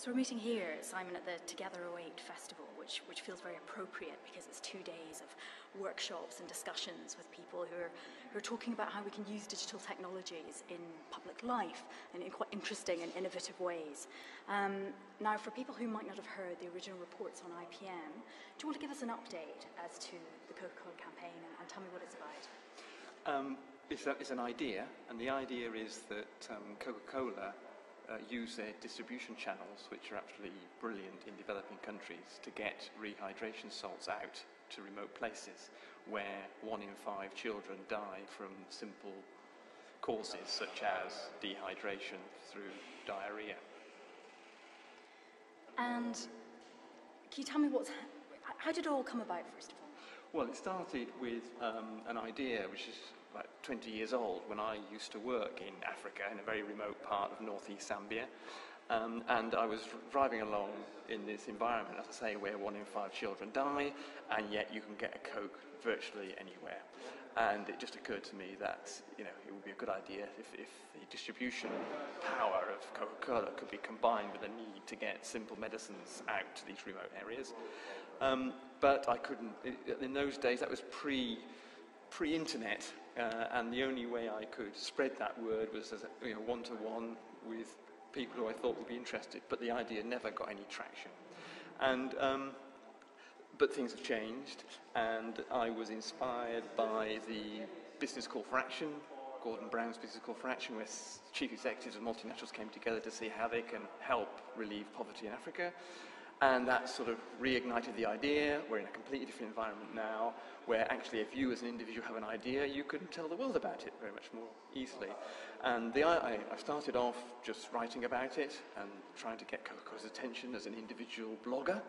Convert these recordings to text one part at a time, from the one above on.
So we're meeting here, Simon, at the Together 08 festival, which feels very appropriate because it's 2 days of workshops and discussions with people who are talking about how we can use digital technologies in public life and in quite interesting and innovative ways. Now, for people who might not have heard the original reports on IPM, do you want to give us an update as to the Coca Cola campaign and tell me what it's about? It's an idea, and the idea is that Coca Cola use their distribution channels, which are absolutely brilliant in developing countries, to get rehydration salts out to remote places where 1 in 5 children die from simple causes such as dehydration through diarrhea. And can you tell me how did it all come about, first of all? Well, it started with an idea which is about 20 years old, when I used to work in Africa, in a very remote part of northeast Zambia. And I was driving along in this environment, as I say, where 1 in 5 children die, and yet you can get a Coke virtually anywhere. And it just occurred to me that, it would be a good idea if the distribution power of Coca-Cola could be combined with the need to get simple medicines out to these remote areas. But I couldn't, in those days, that was pre-internet, and the only way I could spread that word was as one-to-one with people who I thought would be interested, but the idea never got any traction. But things have changed, and I was inspired by the Business Call for Action, Gordon Brown's Business Call for Action, where chief executives of multinationals came together to see how they can help relieve poverty in Africa. And that sort of reignited the idea. We're in a completely different environment now, where actually if you as an individual have an idea, you can tell the world about it very much more easily. And I started off just writing about it and trying to get Coca-Cola's attention as an individual blogger.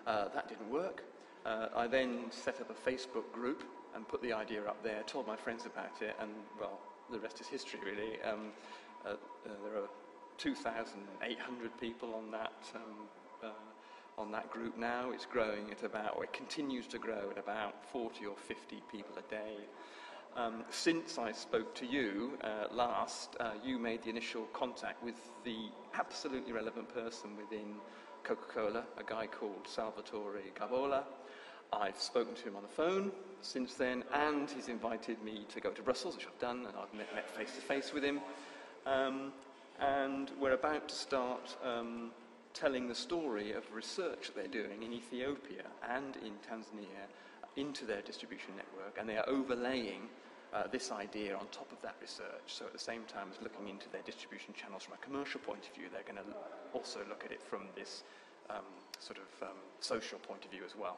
That didn't work. I then set up a Facebook group and put the idea up there, told my friends about it, and, well, the rest is history, really. There are 2,800 people on that group now. It's growing at it continues to grow at about 40 or 50 people a day. Since I spoke to you last, you made the initial contact with the absolutely relevant person within Coca-Cola, a guy called Salvatore Gabola. I've spoken to him on the phone since then, and he's invited me to go to Brussels, which I've done, and I've met face-to-face with him. And we're about to start telling the story of research that they're doing in Ethiopia and in Tanzania into their distribution network, and they are overlaying this idea on top of that research. So at the same time as looking into their distribution channels from a commercial point of view, they're going to also look at it from this social point of view as well.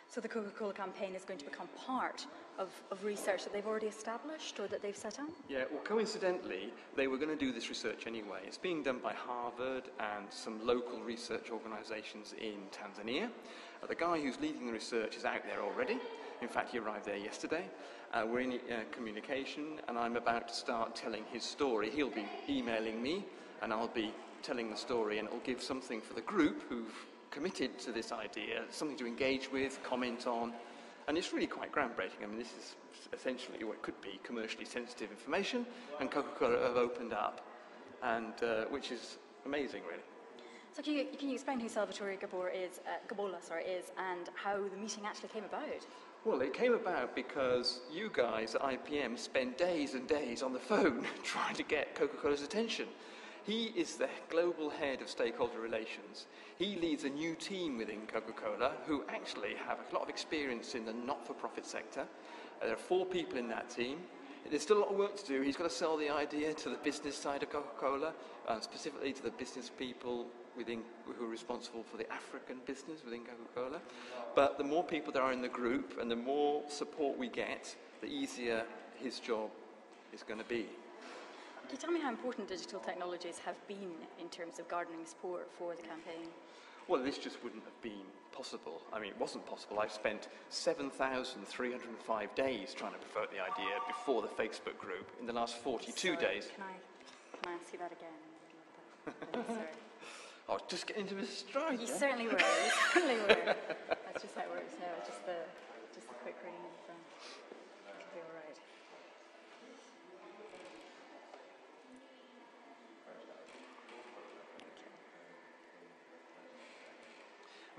So the Coca-Cola campaign is going to become part of research that they've already established or that they've set up? Yeah, well, coincidentally, they were going to do this research anyway. It's being done by Harvard and some local research organisations in Tanzania. The guy who's leading the research is out there already. In fact, he arrived there yesterday. We're in communication, and I'm about to start telling his story. He'll be emailing me, and I'll be telling the story, and it'll give something for the group who've committed to this idea, something to engage with, comment on, and it's really quite groundbreaking. I mean, this is essentially what could be commercially sensitive information, and Coca-Cola have opened up, and which is amazing, really. So can you explain who Salvatore Gabola is, and how the meeting actually came about? Well, it came about because you guys at IPM spend days and days on the phone trying to get Coca-Cola's attention. He is the global head of stakeholder relations. He leads a new team within Coca-Cola who actually have a lot of experience in the not-for-profit sector. There are 4 people in that team. There's still a lot of work to do. He's got to sell the idea to the business side of Coca-Cola, specifically to the business people who are responsible for the African business within Coca-Cola. But the more people there are in the group and the more support we get, the easier his job is going to be. Can you tell me how important digital technologies have been in terms of garnering support for the campaign? Well, this just wouldn't have been possible. I mean, it wasn't possible. I've spent 7,305 days trying to promote the idea before the Facebook group in the last 42 days. Can I ask you that again? Sorry. Oh, just get into the stride. You certainly were. You certainly were. That's just how it works. No, just the quick reading of it'll be all right.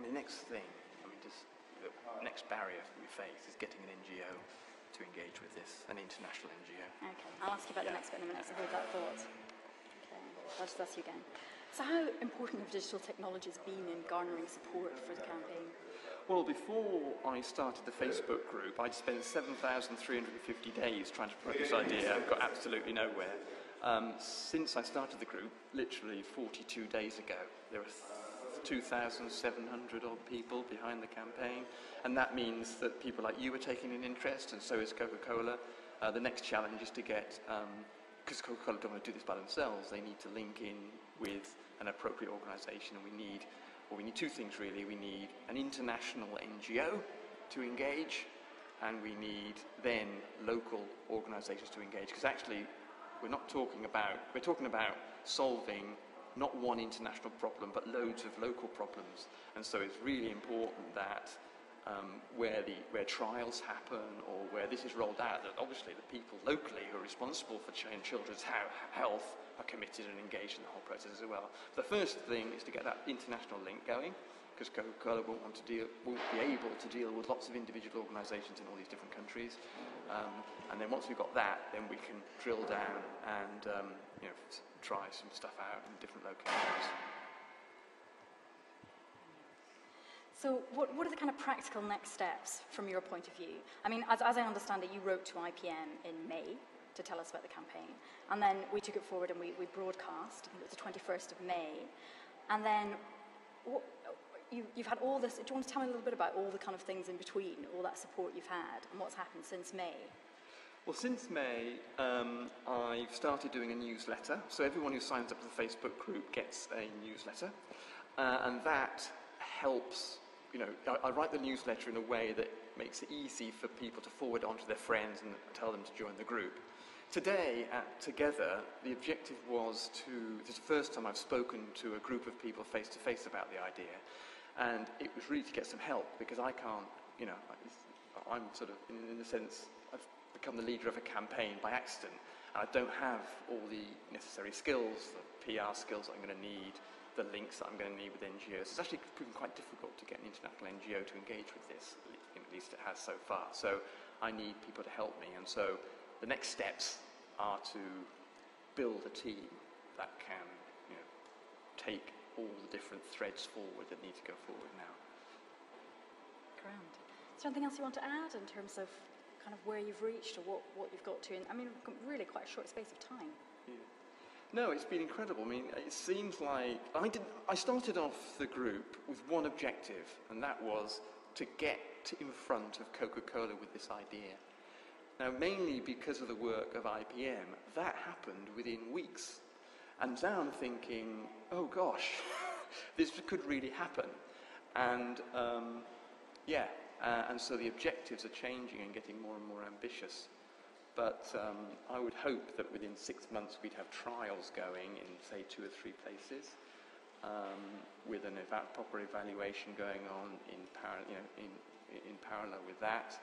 the next thing, just the next barrier we face is getting an NGO to engage with this, an international NGO. Okay, I'll ask you about the next bit in a minute, so hold that thought. Okay, I'll just ask you again. So how important have digital technologies been in garnering support for the campaign? Well, before I started the Facebook group, I'd spent 7,350 days trying to promote this idea and got absolutely nowhere. Since I started the group, literally 42 days ago, there were 2,700 odd people behind the campaign, and that means that people like you are taking an interest, and so is Coca Cola. The next challenge is to get, because Coca Cola don't want to do this by themselves, they need to link in with an appropriate organisation, and we need two things really. We need an international NGO to engage, and we need then local organisations to engage, because actually we're talking about solving not one international problem, but loads of local problems. And so it's really important that where trials happen or where this is rolled out, that obviously the people locally who are responsible for children's health are committed and engaged in the whole process as well. The first thing is to get that international link going, because Coca-Cola won't be able to deal with lots of individual organisations in all these different countries. And then once we've got that, then we can drill down and try some stuff out in different locations. So what are the kind of practical next steps from your point of view? I mean, as I understand it, you wrote to IPM in May to tell us about the campaign. And then we took it forward and we broadcast. I think it was the 21st of May. And then you've had all this. Do you want to tell me a little bit about all the kind of things in between, all that support you've had, and what's happened since May? Well, since May, I've started doing a newsletter. So everyone who signs up to the Facebook group gets a newsletter. And that helps. I write the newsletter in a way that makes it easy for people to forward on to their friends and tell them to join the group. Today, Together, the objective was this is the first time I've spoken to a group of people face-to-face about the idea, and it was really to get some help, because I can't, I'm sort of, in the sense, I've become the leader of a campaign by accident, and I don't have all the necessary skills, the PR skills that I'm going to need, the links that I'm going to need with NGOs. It's actually proven quite difficult to get an international NGO to engage with this, at least it has so far. So I need people to help me, and so the next steps are to build a team that can take all the different threads forward that need to go forward now. Grand. Is there anything else you want to add in terms of kind of where you've reached or what you've got to? Really quite a short space of time. Yeah. No, it's been incredible. It seems like I started off the group with one objective, and that was to get in front of Coca-Cola with this idea. Now, mainly because of the work of IPM, that happened within weeks. And now I'm thinking, oh gosh, this could really happen. And and so the objectives are changing and getting more and more ambitious. But I would hope that within 6 months we'd have trials going in, say, 2 or 3 places, with an proper evaluation going on in parallel with that,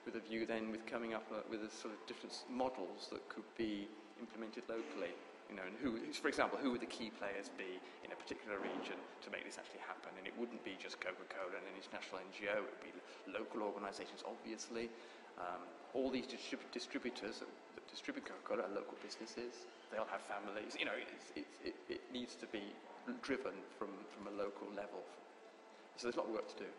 with a view then with coming up with a sort of different models that could be implemented locally. And for example, who would the key players be in a particular region to make this actually happen? And it wouldn't be just Coca Cola and an international NGO. It would be local organisations, obviously. All these distributors that distribute Coca-Cola are local businesses. They'll have families. It needs to be driven from a local level. So there's a lot of work to do.